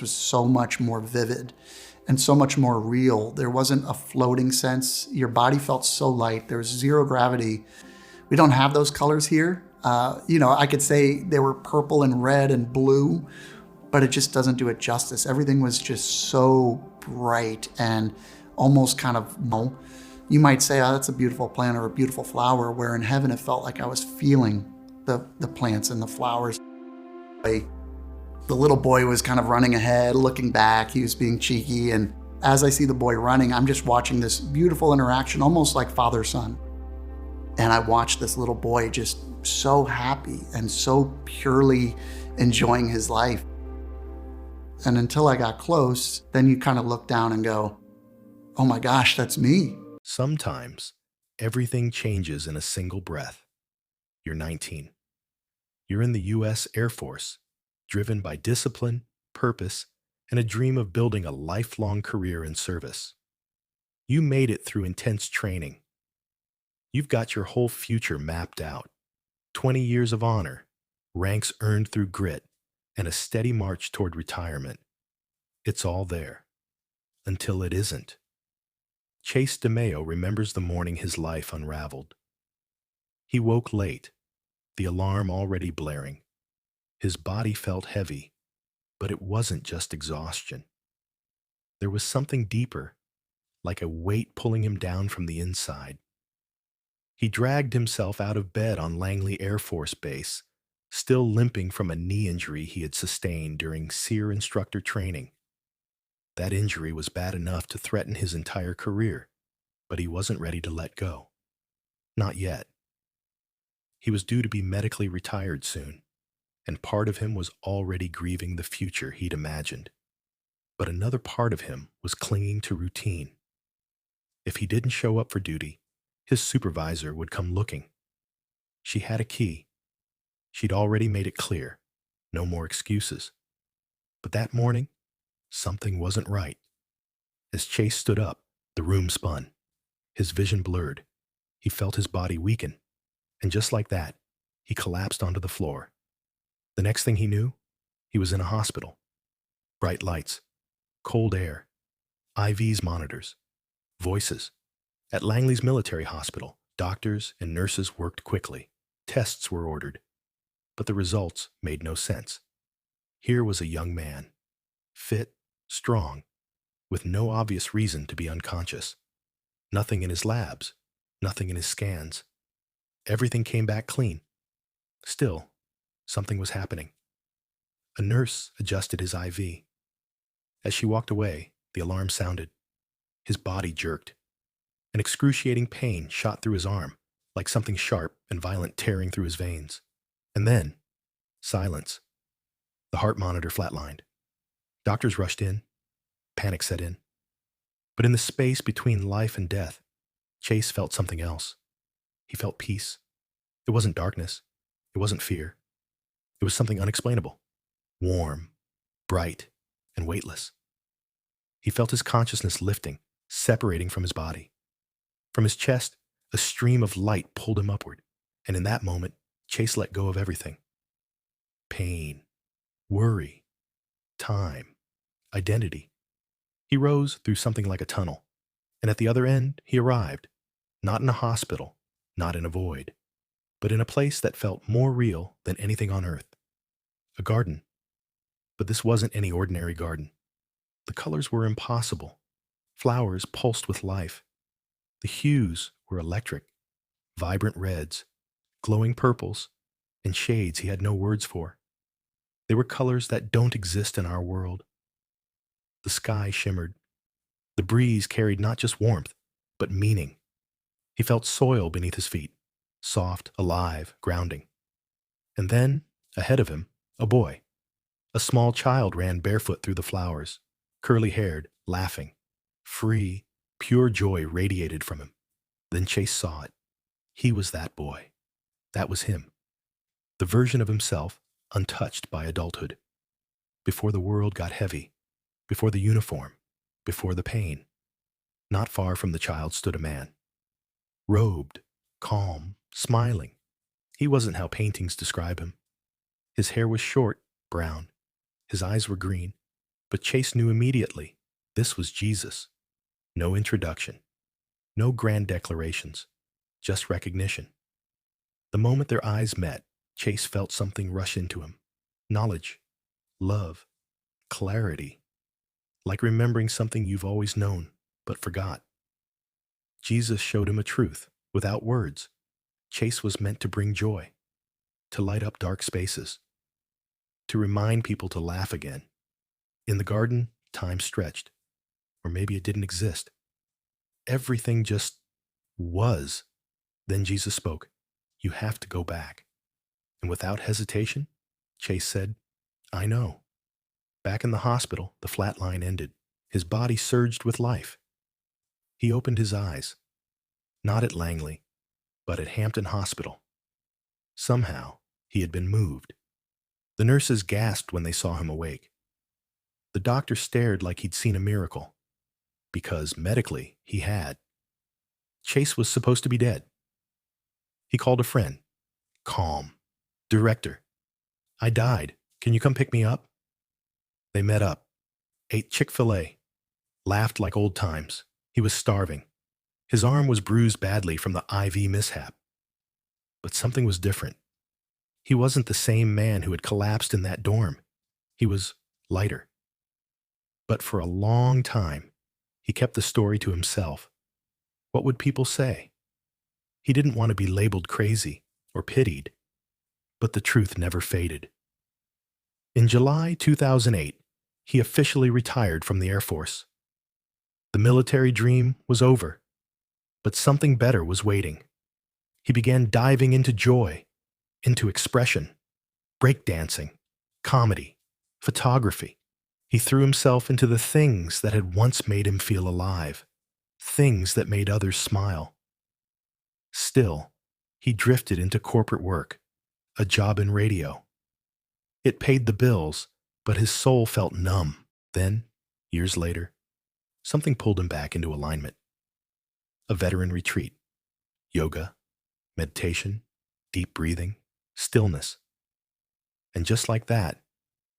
was so much more vivid and so much more real. There wasn't a floating sense. Your body felt so light. There was zero gravity. We don't have those colors here. I could say they were purple and red and blue, but it just doesn't do it justice. Everything was just so bright and almost kind of, you might say, oh, that's a beautiful plant or a beautiful flower, where in heaven it felt like I was feeling the plants and the flowers. The little boy was kind of running ahead, looking back. He was being cheeky. And as I see the boy running, I'm just watching this beautiful interaction, almost like father-son. And I watched this little boy just so happy and so purely enjoying his life. And until I got close, then you kind of look down and go, oh my gosh, that's me. Sometimes everything changes in a single breath. You're 19. You're in the U.S. Air Force, driven by discipline, purpose, and a dream of building a lifelong career in service. You made it through intense training. You've got your whole future mapped out. 20 years of honor, ranks earned through grit, and a steady march toward retirement. It's all there. Until it isn't. Chase DeMeo remembers the morning his life unraveled. He woke late, the alarm already blaring. His body felt heavy, but it wasn't just exhaustion. There was something deeper, like a weight pulling him down from the inside. He dragged himself out of bed on Langley Air Force Base, still limping from a knee injury he had sustained during SEER instructor training. That injury was bad enough to threaten his entire career, but he wasn't ready to let go. Not yet. He was due to be medically retired soon, and part of him was already grieving the future he'd imagined. But another part of him was clinging to routine. If he didn't show up for duty, his supervisor would come looking. She had a key. She'd already made it clear. No more excuses. But that morning, something wasn't right. As Chase stood up, the room spun. His vision blurred. He felt his body weaken. And just like that, he collapsed onto the floor. The next thing he knew, he was in a hospital. Bright lights, cold air, IVs monitors, voices. At Langley's military hospital, doctors and nurses worked quickly. Tests were ordered. But the results made no sense. Here was a young man, fit, strong, with no obvious reason to be unconscious. Nothing in his labs, nothing in his scans. Everything came back clean. Still, something was happening. A nurse adjusted his IV. As she walked away, the alarm sounded. His body jerked. An excruciating pain shot through his arm, like something sharp and violent tearing through his veins. And then, silence. The heart monitor flatlined. Doctors rushed in. Panic set in. But in the space between life and death, Chase felt something else. He felt peace. It wasn't darkness. It wasn't fear. It was something unexplainable. Warm, bright, and weightless. He felt his consciousness lifting, separating from his body. From his chest, a stream of light pulled him upward, and in that moment, Chase let go of everything. Pain, worry, time, identity. He rose through something like a tunnel, and at the other end, he arrived, not in a hospital, not in a void, but in a place that felt more real than anything on earth. A garden. But this wasn't any ordinary garden. The colors were impossible. Flowers pulsed with life. The hues were electric, vibrant reds, glowing purples, and shades he had no words for. They were colors that don't exist in our world. The sky shimmered. The breeze carried not just warmth, but meaning. He felt soil beneath his feet, soft, alive, grounding. And then, ahead of him, a boy. A small child ran barefoot through the flowers, curly-haired, laughing. Free, pure joy radiated from him. Then Chase saw it. He was that boy. That was him. The version of himself untouched by adulthood. Before the world got heavy, before the uniform, before the pain. Not far from the child stood a man. Robed, calm, smiling. He wasn't how paintings describe him. His hair was short, brown. His eyes were green. But Chase knew immediately this was Jesus. No introduction, no grand declarations, just recognition. The moment their eyes met, Chase felt something rush into him. Knowledge, love, clarity, like remembering something you've always known but forgot. Jesus showed him a truth without words. Chase was meant to bring joy, to light up dark spaces, to remind people to laugh again. In the garden, time stretched, or maybe it didn't exist. Everything just was. Then Jesus spoke, "You have to go back." And without hesitation, Chase said, "I know." Back in the hospital, the flat line ended. His body surged with life. He opened his eyes, not at Langley, but at Hampton Hospital. Somehow, he had been moved. The nurses gasped when they saw him awake. The doctor stared like he'd seen a miracle, because medically he had. Chase was supposed to be dead. He called a friend, calm. "Director, I died. Can you come pick me up?" They met up, ate Chick-fil-A, laughed like old times. He was starving. His arm was bruised badly from the IV mishap. But something was different. He wasn't the same man who had collapsed in that dorm. He was lighter. But for a long time, he kept the story to himself. What would people say? He didn't want to be labeled crazy or pitied. But the truth never faded. In July 2008, he officially retired from the Air Force. The military dream was over, but something better was waiting. He began diving into joy, into expression, breakdancing, comedy, photography. He threw himself into the things that had once made him feel alive, things that made others smile. Still, he drifted into corporate work, a job in radio. It paid the bills, but his soul felt numb. Then, years later, something pulled him back into alignment. A veteran retreat, yoga, meditation, deep breathing, stillness. And just like that,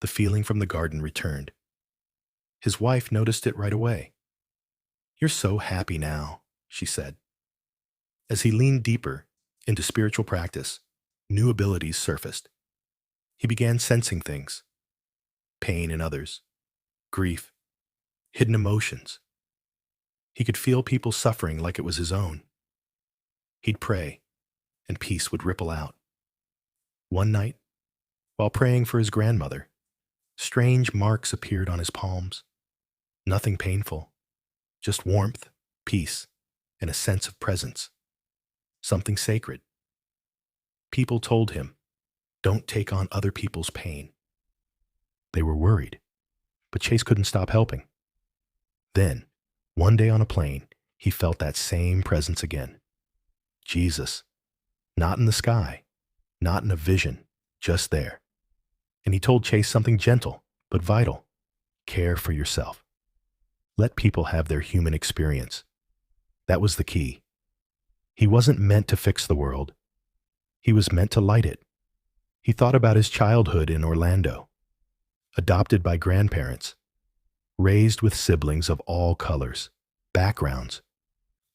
the feeling from the garden returned. His wife noticed it right away. "You're so happy now," she said. As he leaned deeper into spiritual practice, new abilities surfaced. He began sensing things: pain in others, grief, hidden emotions. He could feel people suffering like it was his own. He'd pray, and peace would ripple out. One night, while praying for his grandmother, strange marks appeared on his palms. Nothing painful, just warmth, peace, and a sense of presence. Something sacred. People told him, "Don't take on other people's pain." They were worried, but Chase couldn't stop helping. Then, one day on a plane, he felt that same presence again. Jesus, not in the sky, not in a vision, just there. And he told Chase something gentle but vital: care for yourself. Let people have their human experience. That was the key. He wasn't meant to fix the world. He was meant to light it. He thought about his childhood in Orlando, adopted by grandparents, raised with siblings of all colors, backgrounds.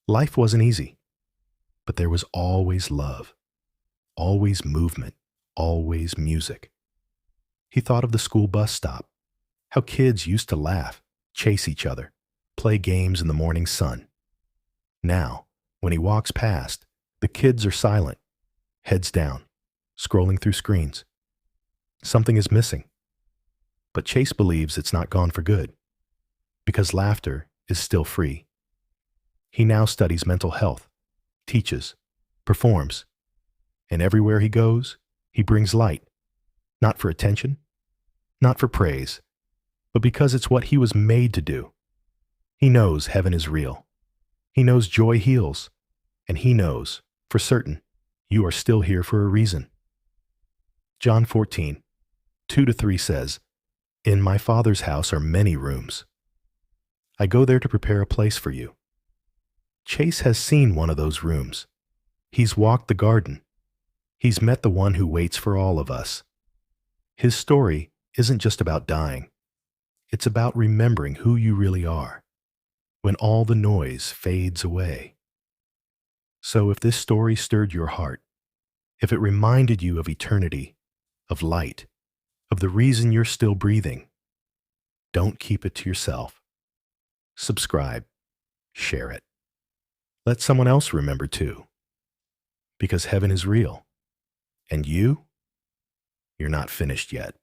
Life wasn't easy, but there was always love, always movement, always music. He thought of the school bus stop, how kids used to laugh, chase each other, play games in the morning sun. Now, when he walks past, the kids are silent, heads down, scrolling through screens. Something is missing. But Chase believes it's not gone for good, because laughter is still free. He now studies mental health, teaches, performs, and everywhere he goes, he brings light, not for attention, not for praise, but because it's what he was made to do. He knows heaven is real. He knows joy heals, and he knows, for certain, you are still here for a reason. John 14, 2-3 says, "In my Father's house are many rooms. I go there to prepare a place for you." Chase has seen one of those rooms. He's walked the garden. He's met the one who waits for all of us. His story isn't just about dying. It's about remembering who you really are when all the noise fades away. So if this story stirred your heart, if it reminded you of eternity, of light, of the reason you're still breathing, don't keep it to yourself. Subscribe, share it. Let someone else remember too, because heaven is real, and you're not finished yet.